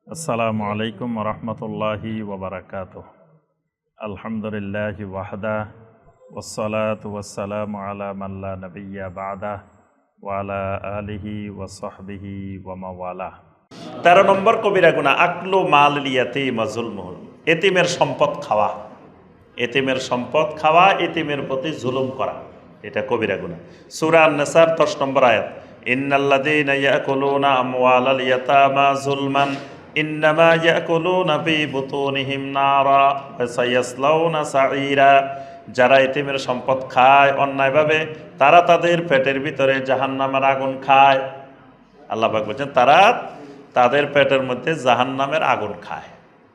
আসসালামু আলাইকুম রহমতুল্লাহি ওবরাকাতুহ। আলহামদুলিল্লাহি ওয়াহদা ওয়াসসালাতু ওয়াসসালামু আলা মান লা নাবিয়্যা বা'দা ওয়া আলা আলিহি ওয়া সাহবিহি ওয়া মাওয়ালা। 13 নম্বর কবিরা গুনাহ আকলু মাল ইয়াতীম ওয়া যুলমুহু, এতিমের সম্পদ খাওয়া। এতিমের সম্পদ খাওয়া, এতিমের প্রতি জুলুম করা, এটা কবিরা গুনাহ। সূরা আন-নিসার 10 নম্বর আয়াত, ইন্নাল্লাযীনা ইয়াকুলুনা আমওয়ালাল ইয়াতামা যুলমান ইন্নামা ইয়াকুলুনা ফি বুতুনিহিম নারা ওয়া সায়াসলাউনা সাঈরা। যারা এতিমের সম্পদ খায় অন্যায়ভাবে, তারা তাদের পেটের ভিতরে জাহান্নামের আগুন খায়। আল্লাহ পাক বলেন তারা তাদের পেটের মধ্যে জাহান্নামের আগুন খায়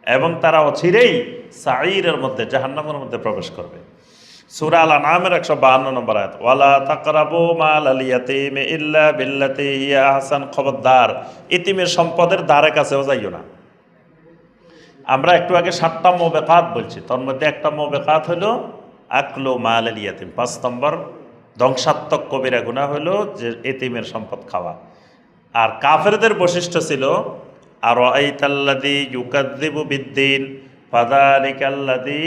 এবং তারা অচিরেই সাঈরের মধ্যে, জাহান্নামের মধ্যে প্রবেশ করবে। সূরা আল-আনআমের 152 নম্বর আয়াত, ওয়ালা তাকরাবু মালাল ইয়াতীম ইল্লা বিল্লাতি হিয়া আহসান। খবরদার, এতিমের সম্পদের ধারে কাছেও যাইও না। আমরা একটু আগে 7টা মুবিকাত বলছি, তার মধ্যে একটা মুবিকাত হলো আকলু মালাল ইয়াতীম। 5 নম্বর ধ্বংসাত্মক কবিরা গুনাহ হলো যে এতিমের সম্পদ খাওয়া। আর কাফেরদের বৈশিষ্ট্য ছিল আরাআইতাল্লাযী ইউকাযযিবু বিদ্দীন ফাযালিকাল্লাযী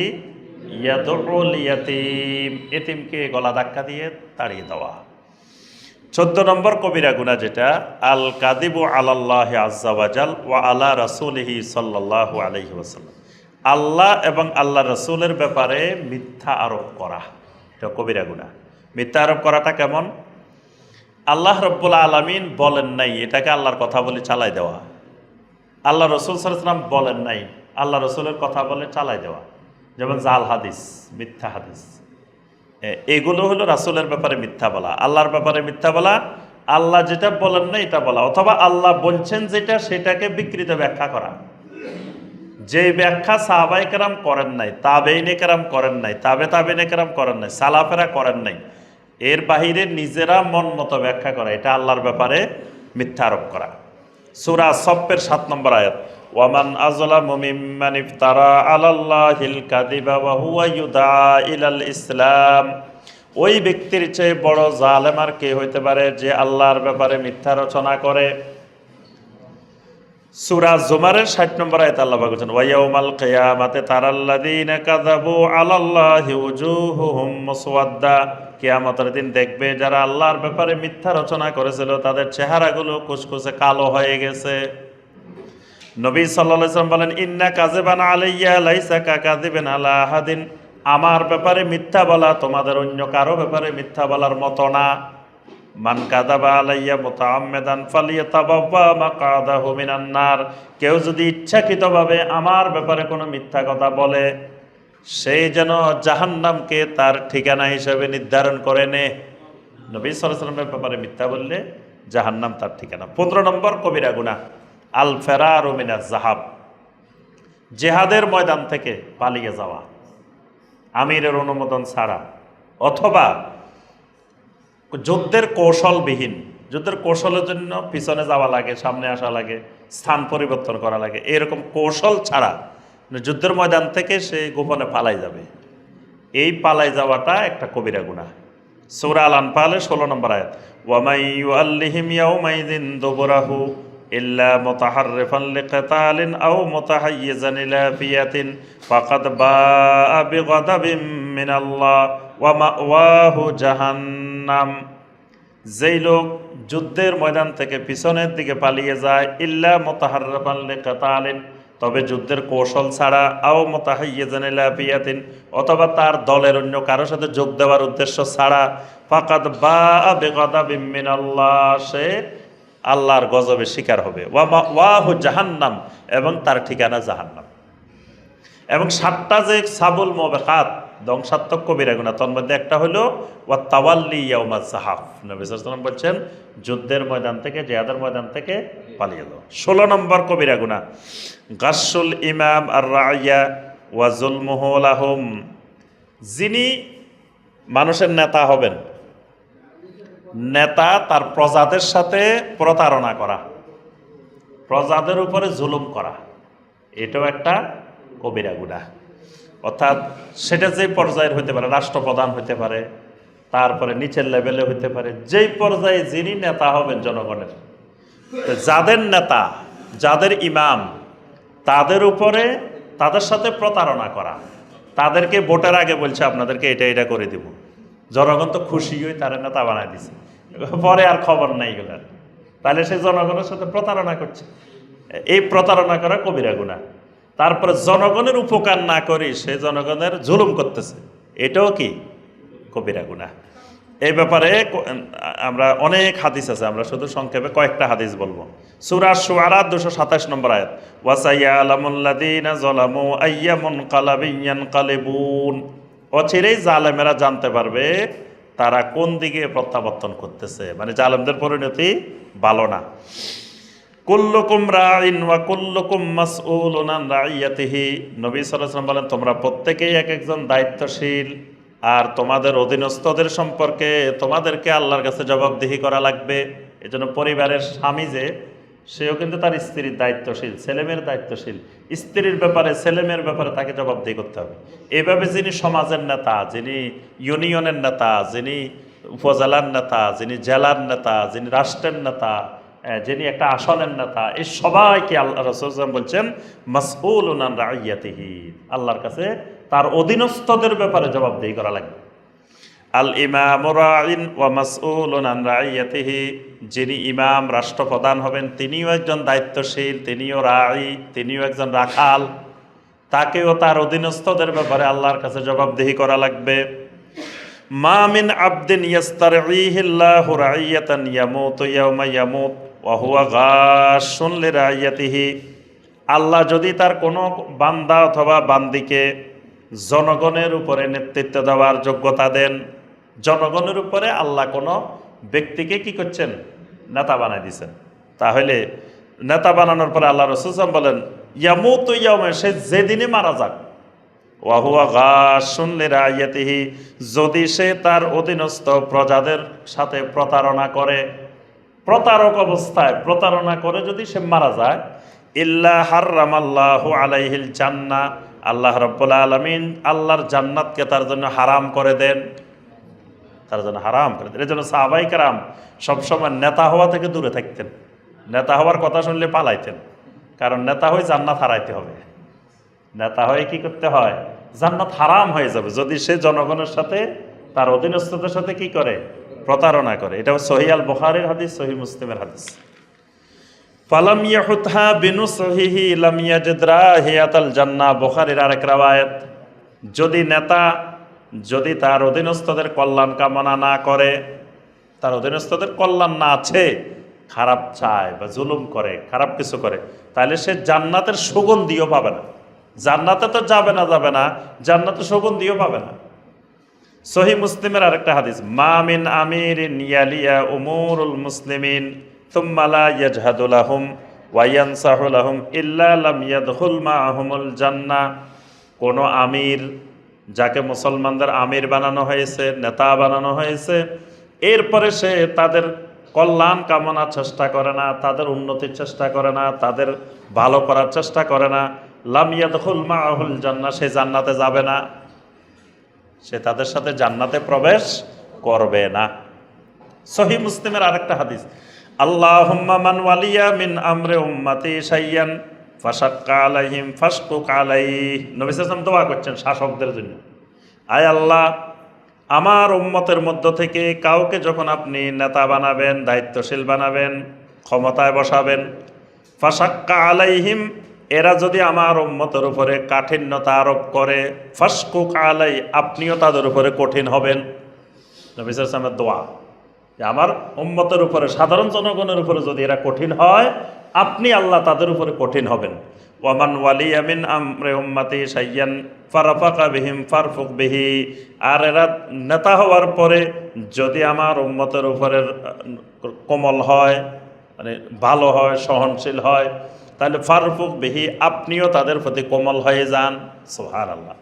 ইয়াদউল ইয়াতীম, এতিমকে গলা ধাক্কা দিয়ে তাড়িয়ে দেওয়া। 14 নম্বর কবিরা গুনাহ যেটা আল কাযিবু আলাল্লাহি আযজা ওয়া জাল ওয়া আলা রাসূলিহি সাল্লাল্লাহু আলাইহি ওয়াসাল্লাম, আল্লাহ এবং আল্লাহ রাসূলের ব্যাপারে মিথ্যা আরোপ করা, এটা কবিরা গুনাহ। মিথ্যা আরোপ করাটা কেমন? আল্লাহ রব্বুল আলামিন বলেন নাই, এটাকে আল্লাহর কথা বলে চালাই দেওয়া। আল্লাহ রসুল সাল্লাল্লাহু আলাইহি ওয়াসাল্লাম বলেন নাই, আল্লাহ রসুলের কথা বলে চালাই দেওয়া, যেমন জাল হাদিস, মিথ্যা হাদিস। এগুলো হলো রাসূলের ব্যাপারে মিথ্যা বলা। আল্লাহর ব্যাপারে মিথ্যা বলা, আল্লাহ যেটা বলেন না এটা বলা, অথবা আল্লাহ বলছেন যেটা সেটাকে বিকৃত ব্যাখ্যা করা। যে ব্যাখ্যা সাহাবায়ে কেরাম করেন নাই, তাবেঈনে কেরাম করেন নাই, তাবেঈনে কেরাম করেন নাই, সালাফেরা করেন নাই, এর বাহিরে নিজেরা মন মতো ব্যাখ্যা করা, এটা আল্লাহর ব্যাপারে মিথ্যা আরোপ করা। সূরা সফফের 7 নম্বর আয়াত, ওয়ামান আযলামু মিম্মান ইফতারা আলাল্লাহিল কাযিবা ওয়া হুয়া ইউদা ইলাল ইসলাম। ওই ব্যক্তির চেয়ে বড় জালেম আর কে হইতে পারে যে আল্লাহর ব্যাপারে মিথ্যা রচনা করে। সূরা জুমারের 60 নম্বর আয়াতে আল্লাহ পাক বলেন, ওয়া ইয়াউমাল কিয়ামাতি তারাল্লাযীনা কাযাবু আলাল্লাহি ওয়ুজুহুহুম মুসওয়াদ্দা। কিয়ামতের দিন দেখবে যারা আল্লাহর ব্যাপারে মিথ্যা রচনা করেছিল তাদের চেহারাগুলো কুচকুচে কালো হয়ে গেছে। নবী সাল্লাল্লাহু আলাইহি ওয়াসাল্লাম বলেন, ইন্না কাযিবান আলাইয়া লাইসা কাযিবিন আলা আহাদিন। আমার ব্যাপারে মিথ্যা বলা তোমাদের অন্য কারো ব্যাপারে মিথ্যা বলার মতো না। মান কাযাবা আলাইয়া মুতাআম্মিদান ফালিয়াতাবাওয়া মাকআদাহু মিনান নার। কেউ যদি ইচ্ছাকৃতভাবে আমার ব্যাপারে কোনো মিথ্যা কথা বলে, সেই যেন জাহান্নামকে তার ঠিকানা হিসেবে নির্ধারণ করে নে। নবী সাল্লাল্লাহু আলাইহি ওয়াসাল্লামের ব্যাপারে মিথ্যা বললে জাহান্নাম তার ঠিকানা। 15 নম্বর কবিরা গুনাহ আল ফেরারু মিনাজ যাহাব, জিহাদের ময়দান থেকে পালিয়ে যাওয়া আমিরের অনুমোদন ছাড়া, অথবা যুদ্ধের কৌশলবিহীন, যুদ্ধের কৌশলের জন্য পিছনে যাওয়া লাগে, সামনে আসা লাগে, স্থান পরিবর্তন করা লাগে, এরকম কৌশল ছাড়া যুদ্ধের ময়দান থেকে সে গোপনে পালাই যাবে। এই পালাই যাওয়াটা একটা কবিরা গুনাহ। সূরা আল-আনফালের 16 নম্বর আয়াত, ওয়া মাই ইউআল্লিহিম ইয়াউমাইযিন দুবরাহু ইল্লা মুতাহাররিফান লিকিতালিন আও মুতাহাইয়িজান ইলা ফিয়াতিন ফাকাদ বাআ বিগাদাবিন মিনাল্লাহ ওয়া মাওয়াহু জাহান্নাম। যেই লোক যুদ্ধের ময়দান থেকে পিছনের দিকে পালিয়ে যায়, ইল্লা মুতাহাররিফান লিকিতালিন, তবে যুদ্ধের কৌশল ছাড়া, আও মুতাহাইয়িজান ইলা ফিয়াতিন, অথবা তার দলের অন্য কারোর সাথে যোগ দেওয়ার উদ্দেশ্য ছাড়া, ফাকাদ বাআ বিগাদাবিন মিনাল্লাহ, সে আল্লাহর গজবের শিকার হবে। ওয়া মাওয়াহু জাহান্নাম, এবং তার ঠিকানা জাহান্নাম। এবং 7টা যে সাবুল মুবিকাত ধ্বংসাত্মক কবিরা গুনাহ, তার মধ্যে একটা হলো ওয়া তাওয়াল্লি ইয়াউমাজ যাহাফ। নবী সাল্লাল্লাহু আলাইহি ওয়াসাল্লাম বলছেন যুদ্ধের ময়দান থেকে, জিহাদের ময়দান থেকে পালিয়ে যাও। 16 নম্বর কবিরা গুনাহ গাসসুল ইমাম আর রাইয়া ওয়া যুলমুহু লাহুম। যিনি মানুষের নেতা হবেন, নেতা তার প্রজাদের সাথে প্রতারণা করা, প্রজাদের উপরে জুলুম করা, এটাও একটা কবিরা গুনাহ। অর্থাৎ সেটা যে পর্যায়ের হইতে পারে, রাষ্ট্রপ্রধান হইতে পারে, তারপরে নিচের লেভেলে হইতে পারে, যেই পর্যায়ে যিনি নেতা হবেন জনগণের, যাদের নেতা, যাদের ইমাম, তাদের উপরে তাদের সাথে প্রতারণা করা, তাদেরকে ভোটের আগে বলছে আপনাদেরকে এটা এটা করে দিব, জনগণ তো খুশি হয়ে তারা নেতা বানায় দিছে, পরে আর খবর নাই এগুলার, তাহলে সে জনগণের সাথে প্রতারণা করছে। এই প্রতারণা করা কবিরা গুনাহ। তারপরে জনগণের উপকার না করে সে জনগণের জুলুম করতেছে, এটাও কি কবিরা গুনাহ। এই ব্যাপারে আমরা অনেক হাদিস আছে, আমরা শুধু সংক্ষেপে কয়েকটা হাদিস বলবো। সূরা শুআরা 227 নম্বর আয়াত, ওয়াসাইয়ালামুল্লাযীনা যালামু আইয়া মুনকালাবিন ইয়ানকালিবুন, অচিরেই জালেমেরা জানতে পারবে তারা কোন দিকে প্রত্যাবর্তন করতেছে, মানে জালেমদের পরিণতি ভালো না। কুল্লুকুম রাইন ওয়া কুল্লুকুম মাসউলুন আন রাইয়াতিহি, নবী সাল্লাল্লাহু আলাইহি ওয়াসাল্লাম বলেন তোমরা প্রত্যেকেই এক একজন দায়িত্বশীল, আর তোমাদের অধীনস্থদের সম্পর্কে তোমাদেরকে আল্লাহর কাছে জবাবদিহি করা লাগবে। এজন্য পরিবারের স্বামী যে, সেও কিন্তু তার স্ত্রীর দায়িত্বশীল, ছেলেমেয়ের দায়িত্বশীল, স্ত্রীর ব্যাপারে ছেলেমেয়ের ব্যাপারে তাকে জবাবদিহি করতে হবে। এভাবে যিনি সমাজের নেতা, যিনি ইউনিয়নের নেতা, যিনি উপজেলার নেতা, যিনি জেলার নেতা, যিনি রাষ্ট্রের নেতা, যিনি একটা আসনের নেতা, এই সবাইকে আল্লাহ রাসূল সাল্লাল্লাহু আলাইহি ওয়াসাল্লাম বলছেন মাসউলুন আন রাইয়াতিহি, আল্লাহর কাছে তার অধীনস্থদের ব্যাপারে জবাবদিহি করা লাগবে। আল ইমামু রাইন ওয়া মাসউলুন আন রাইয়াতিহি, যিনি ইমাম রাষ্ট্রপ্রধান হবেন তিনিও একজন দায়িত্বশীল, তিনিও রাই, তিনিও একজন রাখাল, তাকেও তার অধীনস্থদের ব্যাপারে আল্লাহর কাছে জবাবদিহি করা লাগবে। মা মিন আবদিন ইয়াস্তারঈহিল্লাহু রাইয়াতান ইয়ামুতু ইয়াওমা ইয়ামুত ওয়া হুয়া গাশুন লিরাইয়াতিহি, আল্লাহ যদি তার কোনো বান্দা অথবা বান্দিকে জনগণের উপরে নেতৃত্ব দেওয়ার যোগ্যতা দেন, জনগণের উপরে আল্লাহ কোনো ব্যক্তিকে কি করছেন, নেতা বানাই দিচ্ছেন, তাহলে নেতা বানানোর পরে আল্লাহ রাসূল সাল্লাল্লাহু আলাইহি ওয়াসাল্লাম বলেন ইয়ামুতু ইয়াওমা, সে যেদিনে মারা যাক, ওয়া হুয়া গাশুন লিরাইয়াতিহি, যদি সে তার অধীনস্থ প্রজাদের সাথে প্রতারণা করে, প্রতারক অবস্থায় প্রতারণা করে যদি সে মারা যায়, ইল্লা হাররামাল্লাহু আলাইহিল জান্নাহ, আল্লাহ রাব্বুল আলামিন আল্লাহর জান্নাতকে তার জন্য হারাম করে দেন, তার জন্য হারাম করে দেন। এর জন্য সাহাবায়ে কেরাম সবসময় নেতা হওয়া থেকে দূরে থাকতেন, নেতা হওয়ার কথা শুনলে পালাইতেন, কারণ নেতা হয়ে জান্নাত হারাইতে হবে, নেতা হয়ে কি করতে হয়, জান্নাত হারাম হয়ে যাবে যদি সে জনগণের সাথে তার অধীনস্থদের সাথে কি করে, প্রতারণা করে। এটা সহিহ আল বুখারীর হাদিস, সহিহ মুসলিমের হাদিস। ফালাম ইয়াহুতহা বিনুসহিহি লাম ইয়াজিদ রাহিয়াতাল জান্নাহ, বুখারীর আরেক riwayat, যদি নেতা যদি তার অধীনস্থদের কল্যাণ কামনা না করে, তার অধীনস্থদের কল্যাণ না আছে, খারাপ চায় বা জুলুম করে, খারাপ কিছু করে, তাহলে সে জান্নাতের সুগন্ধিও পাবে না, জান্নাতে তো যাবে না, জান্নাতে সুগন্ধিও পাবে না। সহিহ মুসলিমের আরেকটা হাদিস, মা মিন আমিরিন ইয়ালিয়া উমুরুল মুসলিমিন থুম্মা লা ইয়াজহাদু লাহুম ওয়া ইয়ানসাহু লাহুম ইল্লা লাম ইয়াদখুল মাআহুমুল জান্নাহ, কোন আমির, যাকে মুসলমানদের আমির বানানো হয়েছে, নেতা বানানো হয়েছে, এরপরে সে তাদের কল্যাণ কামনার চেষ্টা করে না, তাদের উন্নতির চেষ্টা করে না, তাদের ভালো করার চেষ্টা করে না, লাম ইয়াদখুল মাআহুল জান্নাহ, সে জান্নাতে যাবে না, সে তাদের সাথে জান্নাতে প্রবেশ করবে না। সহিহ মুসলিমের আরেকটা হাদিস, আল্লাহুম্মা মান ওয়ালিয়া মিন আমরি উম্মতি শাইয়ান ফাশাক্কা আলাইহিম ফাশকুক আলাইহি, নবী সাল্লাল্লাহু আলাইহি ওয়াসাল্লাম দোয়া করছেন শাসকদের জন্য, আয় আল্লাহ, আমার উম্মতের মধ্য থেকে কাউকে যখন আপনি নেতা বানাবেন, দায়িত্বশীল বানাবেন, ক্ষমতায় বসাবেন, ফাশাক্কা আলাইহিম, এরা যদি আমার উম্মতের উপরে কাঠিন্যতা আরোপ করে, ফাশকুক আলাই, আপনিও তাদের উপরে কঠিন হবেন। নবী সাল্লাল্লাহু আলাইহি ওয়াসাল্লামের দোয়া যে আমার উম্মতের উপরে, সাধারণ জনগণের উপরে যদি এরা কঠিন হয়, আপনি আল্লাহ তাদের উপরে কঠিন হবেন। ওয়ামান ওয়ালিয়া মিন আমরি উম্মতি শাইয়ান ফারাফাকা বিহিম ফারফুক বিহি, আর এরা নেতা হওয়ার পরে যদি আমার উম্মতের উপরে কোমল হয়, মানে ভালো হয়, সহনশীল হয়, তাহলে ফারফুক বিহি, আপনিও তাদের প্রতি কোমল হয়ে যান। সুবহানাল্লাহ।